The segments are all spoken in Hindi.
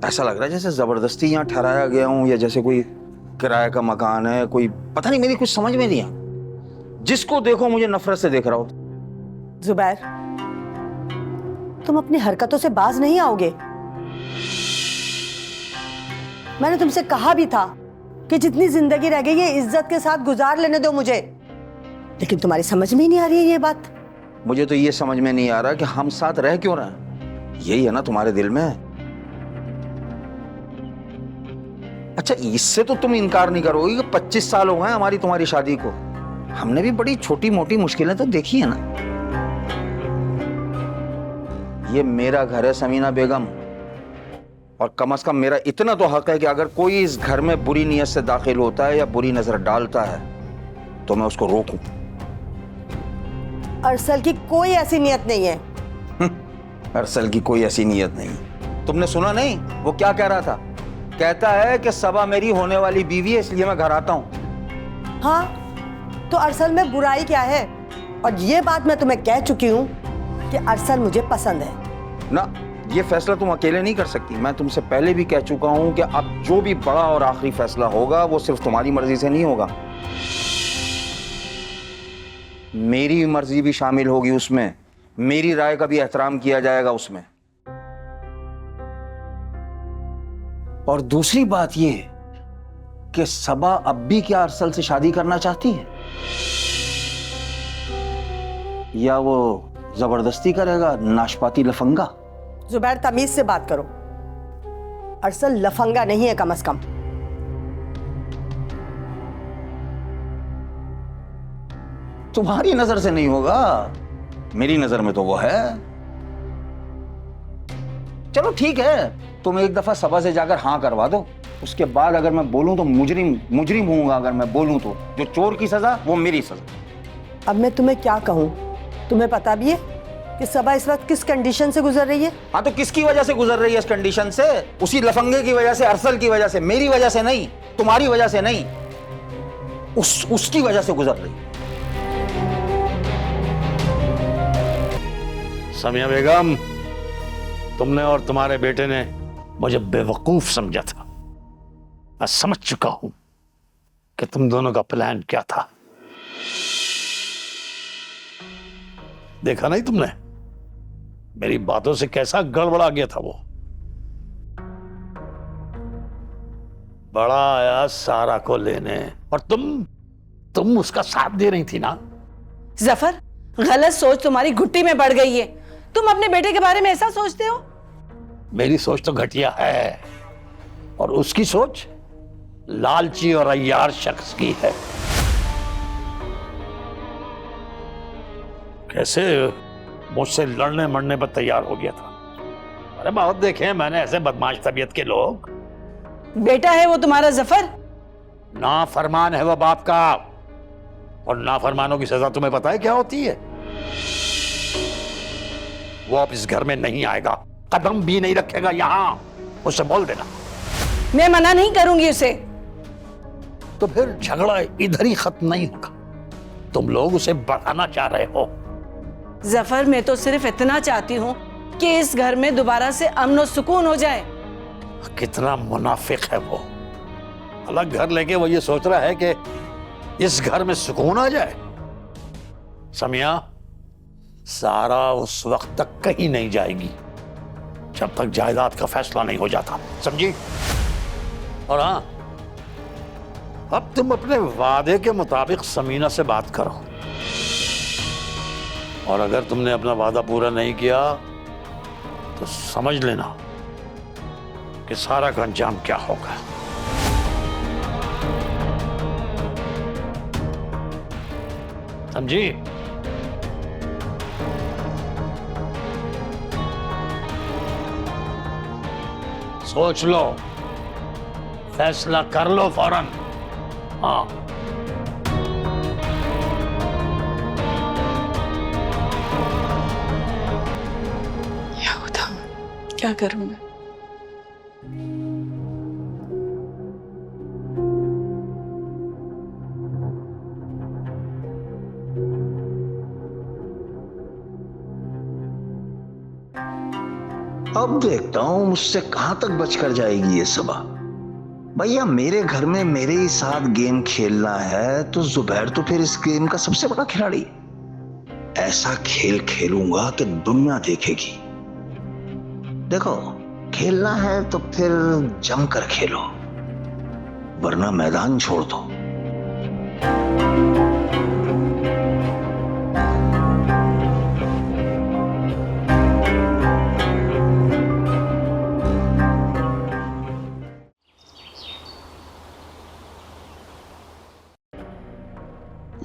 ऐसा लग रहा है जैसे जबरदस्ती यहाँ ठहराया गया हूँ, या जैसे कोई किराए का मकान है, कोई पता नहीं, मेरी कुछ समझ में नहीं आ। जिसको देखो मुझे नफरत से देख रहा हो। जुबैर, तुम अपनी हरकतों से बाज नहीं आओगे। मैंने तुमसे कहा भी था कि जितनी जिंदगी रह गई है इज्जत के साथ गुजार लेने दो मुझे, लेकिन तुम्हारी समझ में ही नहीं आ रही है ये बात। मुझे तो ये समझ में नहीं आ रहा कि हम साथ रह क्यों रहे हैं। यही है ना तुम्हारे दिल में। अच्छा, इससे तो तुम इनकार नहीं करोगी कि 25 साल हो गए हमारी तुम्हारी शादी को। हमने भी बड़ी छोटी मोटी मुश्किलें तो देखी है ना। ये मेरा घर है समीना बेगम, और कम से कम मेरा इतना तो हक है कि अगर कोई इस घर में बुरी नीयत से दाखिल होता है या बुरी नजर डालता है तो मैं उसको रोकूं। अरसल की कोई ऐसी नियत नहीं है। अरसल की कोई ऐसी नियत नहीं। तुमने सुना नहीं वो क्या कह रहा था? कहता है कि सबा मेरी होने वाली बीवी है, इसलिए मैं घर आता हूं। हाँ, तो अरसल में बुराई क्या है? और ये बात मैं तुम्हें कह चुकी हूं कि अरसल मुझे पसंद है ना। ये फैसला तुम अकेले नहीं कर सकती। मैं तुमसे पहले भी कह चुका हूं कि अब जो भी बड़ा और आखिरी फैसला होगा वो सिर्फ तुम्हारी मर्जी से नहीं होगा, मेरी मर्जी भी शामिल होगी उसमें। मेरी राय का भी एहतराम किया जाएगा उसमें। और दूसरी बात ये कि सबा अब भी क्या अरसल से शादी करना चाहती है, या वो जबरदस्ती करेगा? नाशपाती लफंगा। जुबैर, तमीज से बात करो। अरसल लफंगा नहीं है कम से कम। तुम्हारी नजर से नहीं होगा, मेरी नजर में तो वो है। चलो ठीक है, तुम एक दफा सभा से जाकर हाँ करवा दो। उसके बाद अगर मैं बोलूं तो मुजरिम हूंगा। अगर मैं बोलूं तो जो चोर की सजा वो मेरी सजा। अब मैं तुम्हें क्या कहूं? तुम्हें पता भी है कि सबा इस वक्त किस कंडीशन से गुजर रही है? हाँ, तो किसकी वजह से गुजर रही है इस कंडीशन से? उसी लफंगे की वजह से, अरसल की वजह से, मेरी वजह से नहीं, तुम्हारी वजह से नहीं, उसकी वजह से गुजर रही है। समिया बेगम, तुमने और तुम्हारे बेटे ने मुझे बेवकूफ समझा था। मैं समझ चुका हूं कि तुम दोनों का प्लान क्या था। देखा नहीं तुमने मेरी बातों से कैसा गड़बड़ा गया था वो। बड़ा आया सारा को लेने, और तुम उसका साथ दे रही थी ना। जफर, गलत सोच तुम्हारी घुट्टी में बढ़ गई है। तुम अपने बेटे के बारे में ऐसा सोचते हो? मेरी सोच तो घटिया है, और उसकी सोच लालची और अय्यार शख्स की है। कैसे मुझसे लड़ने मरने पर तैयार हो गया था। अरे बहुत देखे मैंने ऐसे बदमाश तबीयत के लोग। बेटा है वो तुम्हारा जफर। नाफरमान है वो बाप का, और नाफरमानों की सजा तुम्हें पता है क्या होती है? वो अब इस घर में नहीं आएगा, कदम भी नहीं रखेगा यहां। उससे बोल देना। मैं मना नहीं करूंगी उसे। तो फिर झगड़ा इधर ही खत्म नहीं होगा। तुम लोग उसे बढ़ाना चाह रहे हो। जफर, मैं तो सिर्फ इतना चाहती हूँ कि इस घर में दोबारा से अमन और सुकून हो जाए। कितना मुनाफिक है वो। अलग घर लेके वो ये सोच रहा है कि इस घर में सुकून आ जाए। समिया, सारा उस वक्त तक कहीं नहीं जाएगी जब तक जायदाद का फैसला नहीं हो जाता, समझी? और हाँ, अब तुम अपने वादे के मुताबिक समीना से बात करो, और अगर तुमने अपना वादा पूरा नहीं किया तो समझ लेना कि सारा का अंजाम क्या होगा। समझी? सोच लो, फैसला कर लो फौरन। हाँ। क्या करूं मैं? अब देखता हूं मुझसे कहां तक बचकर जाएगी ये सबा। भैया मेरे घर में मेरे ही साथ गेम खेलना है तो जुबैर तो फिर इस गेम का सबसे बड़ा खिलाड़ी। ऐसा खेल खेलूंगा कि दुनिया देखेगी। देखो खेलना है तो फिर जमकर खेलो, वरना मैदान छोड़ दो।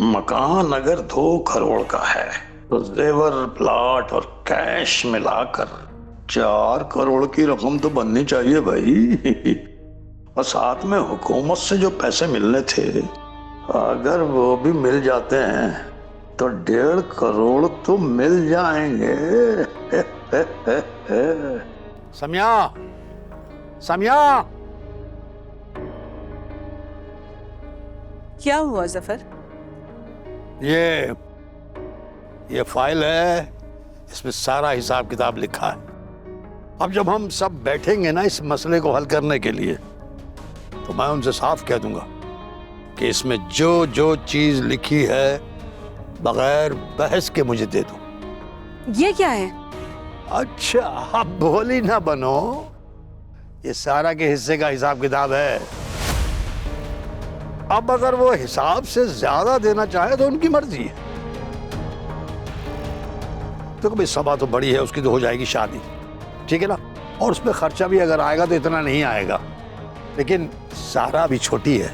मकान अगर 2 करोड़ का है तो जेवर, प्लॉट और कैश मिलाकर 4 करोड़ की रकम तो बननी चाहिए भाई। और साथ में हुकूमत से जो पैसे मिलने थे, अगर वो भी मिल जाते हैं तो 1.5 करोड़ तो मिल जाएंगे। समिया, समिया, क्या हुआ जफर? ये फाइल है, इसमें सारा हिसाब किताब लिखा है। अब जब हम सब बैठेंगे ना इस मसले को हल करने के लिए, तो मैं उनसे साफ कह दूंगा कि इसमें जो जो चीज लिखी है बगैर बहस के मुझे दे दो। ये क्या है? अच्छा, अब भोली ना बनो, ये सारा के हिस्से का हिसाब किताब है। अब अगर वो हिसाब से ज्यादा देना चाहे तो उनकी मर्जी है। तो भाई सभा तो बड़ी है, उसकी तो हो जाएगी शादी, ठीक है ना, और उसमें खर्चा भी अगर आएगा तो इतना नहीं आएगा। लेकिन सारा भी छोटी है,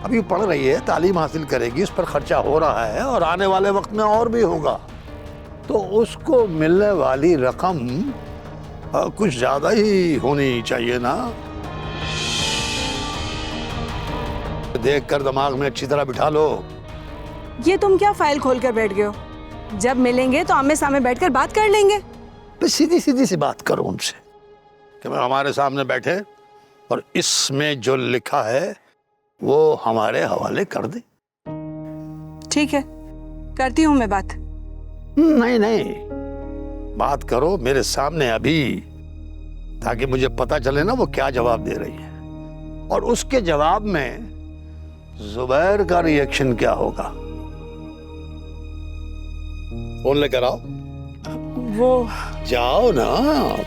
अभी पढ़ रही है, तालीम हासिल करेगी, उस पर खर्चा हो रहा है और आने वाले वक्त में और भी होगा। तो उसको मिलने वाली रकम कुछ ज्यादा ही होनी चाहिए ना। देख कर दिमाग में अच्छी तरह बिठा लो। ये तुम क्या फाइल खोल कर बैठ गए हो? जब मिलेंगे तो आमने सामने बैठकर बात कर लेंगे। तो सीधी सीधी सी बात करो उनसे कि मैं हमारे सामने बैठे और इसमें जो लिखा है वो हमारे हवाले कर दे। ठीक है, करती हूँ मैं बात। नहीं नहीं, बात करो मेरे सामने अभी, ताकि मुझे पता चले ना वो क्या जवाब दे रही है और उसके जवाब में जुबैर का रिएक्शन क्या होगा। फोन लेकर आओ। वो जाओ ना,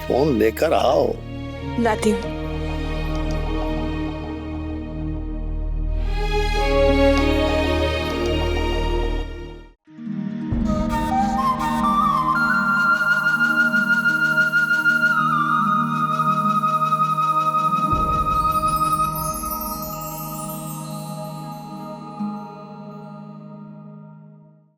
फोन लेकर आओ। लाती हूँ।